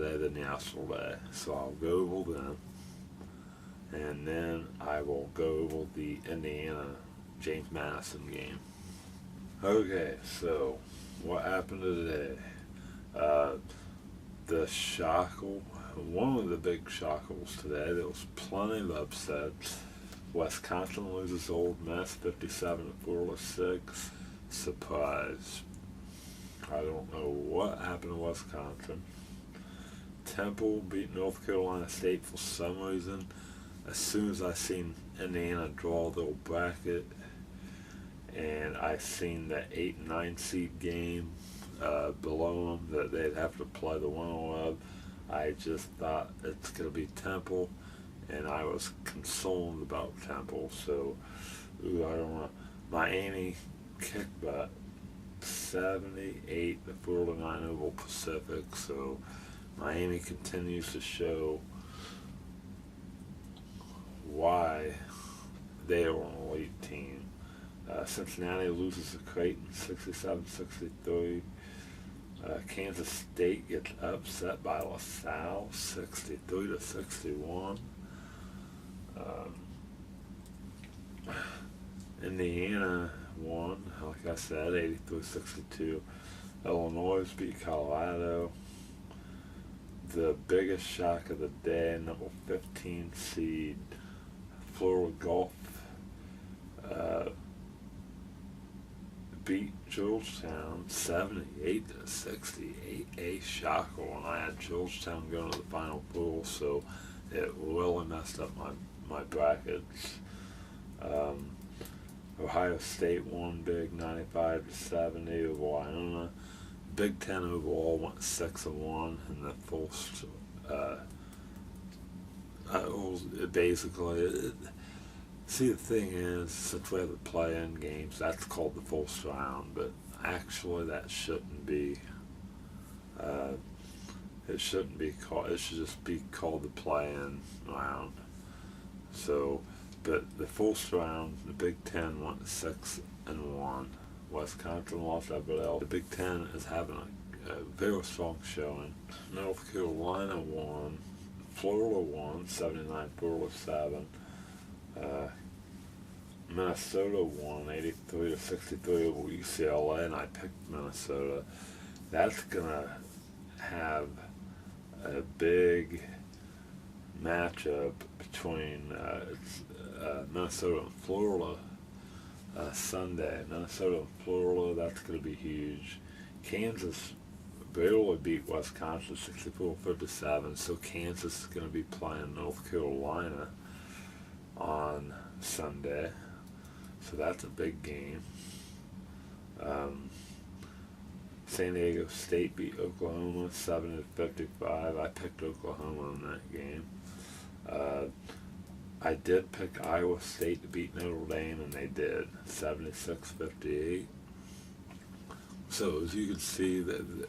today than yesterday, so I'll go over them, and then I will go over the Indiana James Madison game. Okay, so what happened today? The shackle, one of the big shackles today, there was plenty of upsets. Wisconsin loses Ole Miss 57-46. Surprise. I don't know what happened to Wisconsin. Temple beat North Carolina State for some reason. As soon as I seen Indiana draw their bracket, and I seen the 8 and 9 seed game below them that they'd have to play the winner of, I just thought it's going to be Temple, and I was concerned about Temple. So, I don't know. Miami kicked butt 78-49 over Pacific. So Miami continues to show why they are an elite team. Cincinnati loses to Creighton 67-63. Kansas State gets upset by LaSalle 63-61. Indiana won, like I said, 83-62. Illinois beat Colorado. The biggest shock of the day, number 15 seed Florida Gulf beat Georgetown 78-68. A shocker when I had Georgetown going to the Final Four, so it really messed up my brackets. Ohio State won big 95-70 over Iona. Big Ten overall went 6-1 in the first. See, the thing is, since we have the play-in games, that's called the first round, but actually that shouldn't be. It shouldn't be called. It should just be called the play-in round. So, but the first round, the Big Ten went 6-1. Wisconsin lost everybody else. The Big Ten is having a very strong showing. North Carolina won. Florida won 79-47. Minnesota won 83-63 over UCLA, and I picked Minnesota. That's gonna have a big matchup between Minnesota and Florida Sunday. Minnesota and Florida, that's going to be huge. Kansas barely beat Wisconsin 64-57, so Kansas is going to be playing North Carolina on Sunday. So that's a big game. San Diego State beat Oklahoma 70-55. I picked Oklahoma in that game. I did pick Iowa State to beat Notre Dame, and they did 76-58. So as you can see,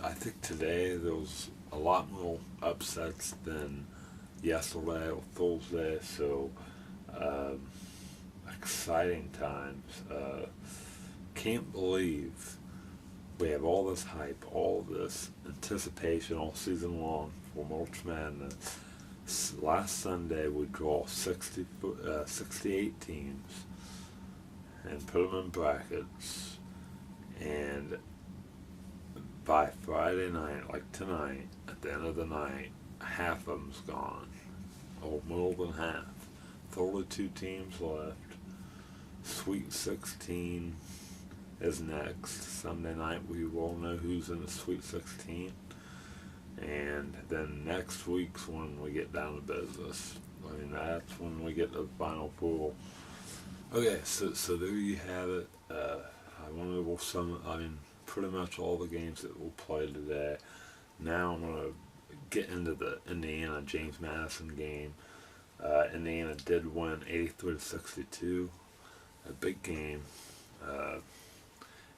I think today there was a lot more upsets than yesterday or Thursday. So exciting times. Can't believe we have all this hype, all this anticipation all season long for March Madness. Last Sunday we draw 68 teams and put them in brackets, and by Friday night, like tonight, at the end of the night, half of them's gone, or more than half. 32 teams left. Sweet 16 is next. Sunday night we will know who's in the Sweet 16. And then next week's when we get down to business. I mean, that's when we get to the Final Four. Okay, so there you have it. I went over pretty much all the games that we'll play today. Now I'm going to get into the Indiana James Madison game. Indiana did win 83-62. A big game.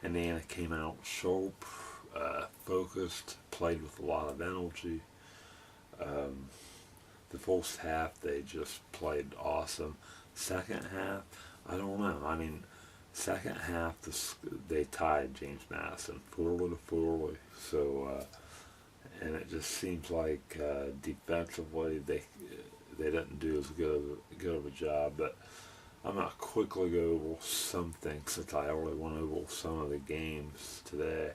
Indiana came out sharp, focused, played with a lot of energy. The first half they just played awesome. Second half, I don't know. I mean, second half they tied James Madison 40-40. So and it just seems like defensively they didn't do as good of a job. But I'm gonna quickly go over some things since I already went over some of the games today.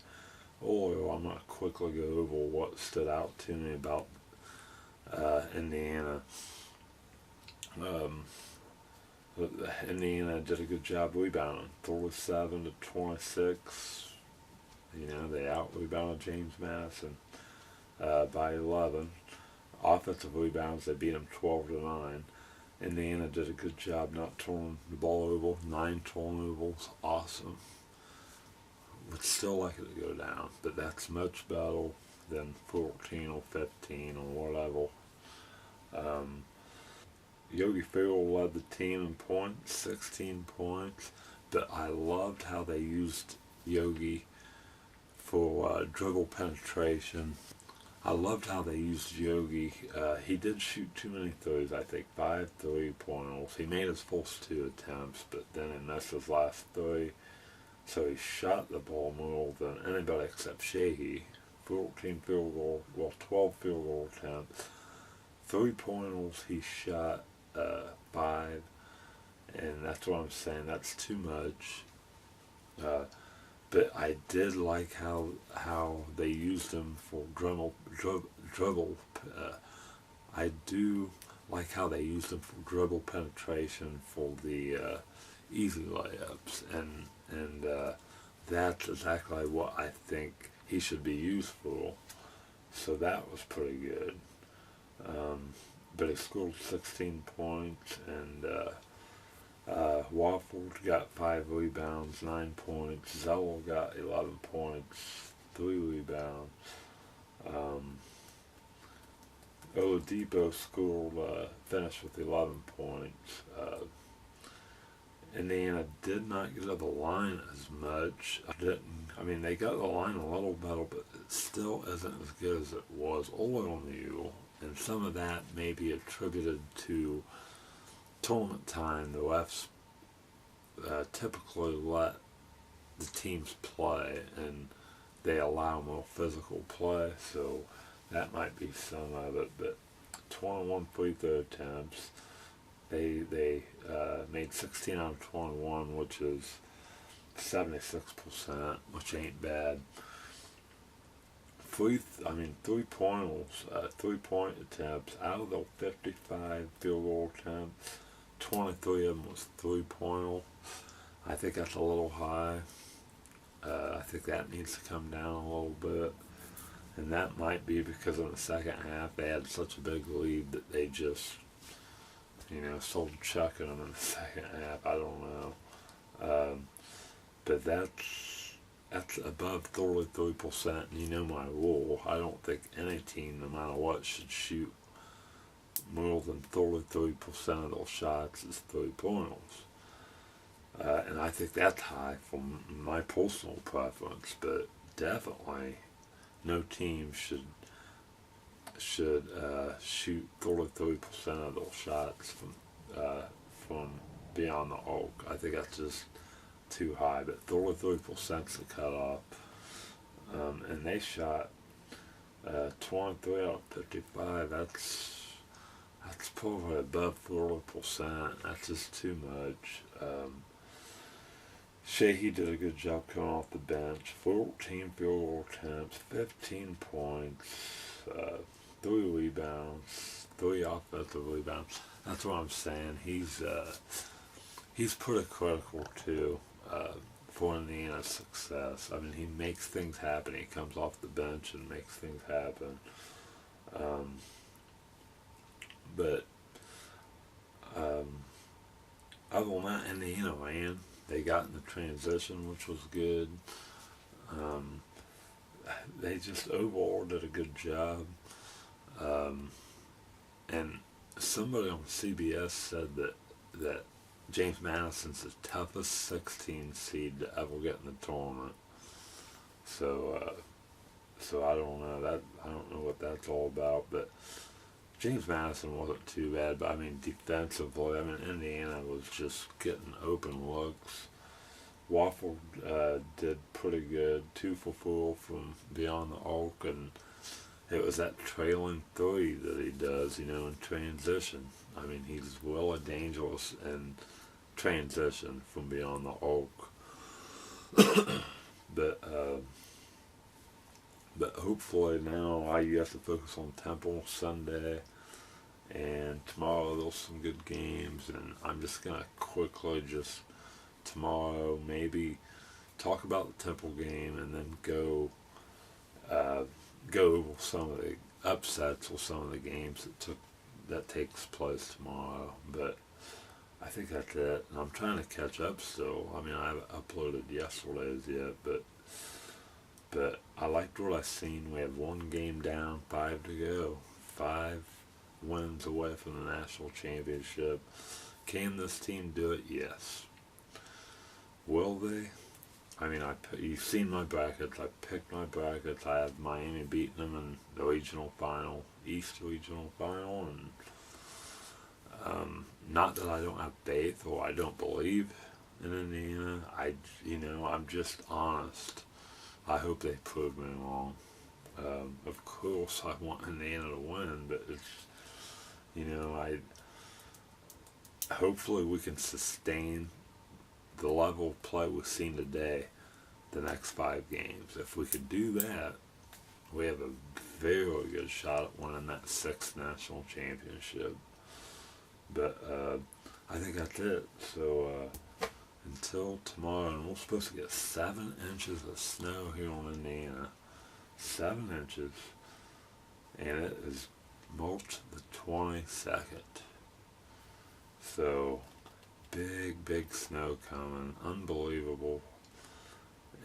Or I'm gonna quickly go over what stood out to me about Indiana. Um, Indiana did a good job rebounding, 37-26. You know, they out rebounded James Madison by 11. Offensive rebounds, they beat them 12-9. Indiana did a good job not turning the ball over. 9 turnovers, awesome. Would still like it to go down, but that's much better than 14 or 15 or whatever. Yogi Ferrell led the team in points, 16 points, but I loved how they used Yogi for dribble penetration. I loved how they used Yogi. He did shoot too many threes, I think, 5 3-pointers. He made his first 2 attempts, but then he missed his last 3. So he shot the ball more than anybody except Sheehy. 14 field goal, 12 field goal attempts. 3-pointers he shot 5, and that's what I'm saying. That's too much. But I did like how they used him for dribble. I do like how they used him for dribble penetration for the easy layups, and that's exactly what I think he should be used for. So that was pretty good. But he scored 16 points, and Wofford got 5 rebounds, 9 points. Zeller got 11 points, 3 rebounds. Oladipo finished with 11 points. Indiana did not get to the line as much. I mean, they got the line a little better, but it still isn't as good as it was early on the year. And some of that may be attributed to tournament time. The refs typically let the teams play, and they allow more physical play, so that might be some of it. But 21 free throw attempts, they made 16 out of 21, which is 76%, which ain't bad. 3-pointers, 3-point attempts, out of the 55 field goal attempts, 23 of them was 3-pointer. I think that's a little high. I think that needs to come down a little bit. And that might be because in the second half they had such a big lead that they just, started chucking them in the second half. I don't know. But that's above 33%, and you know my rule. I don't think any team, no matter what, should shoot more than 33% of those shots as 3-pointers. And I think that's high from my personal preference, but definitely no team should shoot 33% of those shots from beyond the arc. I think that's just too high, but 33% is the cutoff. And they shot 23 out of 55. That's probably above 40%. That's just too much. Sheehy did a good job coming off the bench. 14 field goal attempts, 15 points, 3 rebounds, 3 offensive rebounds. That's what I'm saying. He's pretty critical too for Indiana's success. I mean, he makes things happen. He comes off the bench and makes things happen. But other than that, Indiana ran. They got in the transition, which was good. They just overall did a good job. And somebody on CBS said that James Madison's the toughest 16 seed to ever get in the tournament. So I don't know that. I don't know what that's all about, but James Madison wasn't too bad. But I mean, defensively, Indiana was just getting open looks. Wofford did pretty good, 2 for 4 from beyond the arc, and it was that trailing three that he does, in transition. I mean, he's really dangerous in transition from beyond the arc. But hopefully now IU has to focus on Temple Sunday, and tomorrow there's some good games, and I'm just gonna quickly just tomorrow maybe talk about the Temple game, and then uh, go over some of the upsets or some of the games that takes place tomorrow. But I think that's it. And I'm trying to catch up still. I mean, I haven't uploaded yesterday's yet, but I liked what I seen. We have one game down, 5 to go, 5 wins away from the national championship. Can this team do it? Yes. Will they? I mean, you've seen my brackets. I picked my brackets. I have Miami beating them in the regional final, East regional final, and not that I don't have faith or I don't believe in Indiana. I'm just honest. I hope they prove me wrong. Of course, I want Indiana to win, but I hopefully we can sustain the level of play we've seen today the next 5 games. If we could do that, we have a very good shot at winning that 6th national championship. But I think that's it. So until tomorrow, and we're supposed to get 7 inches of snow here in Indiana. 7 inches. And it is March the 22nd. So big snow coming. Unbelievable.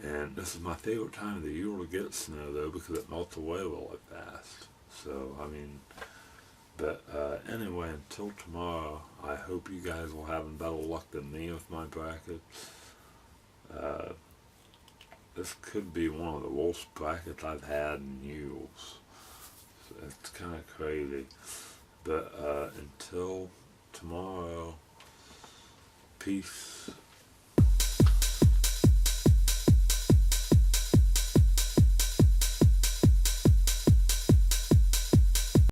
And this is my favorite time of the year to get snow, though, because it melts away really fast. So, I mean, but anyway, until tomorrow, I hope you guys will have better luck than me with my brackets. This could be one of the worst brackets I've had in years. So it's kind of crazy. But until tomorrow, peace.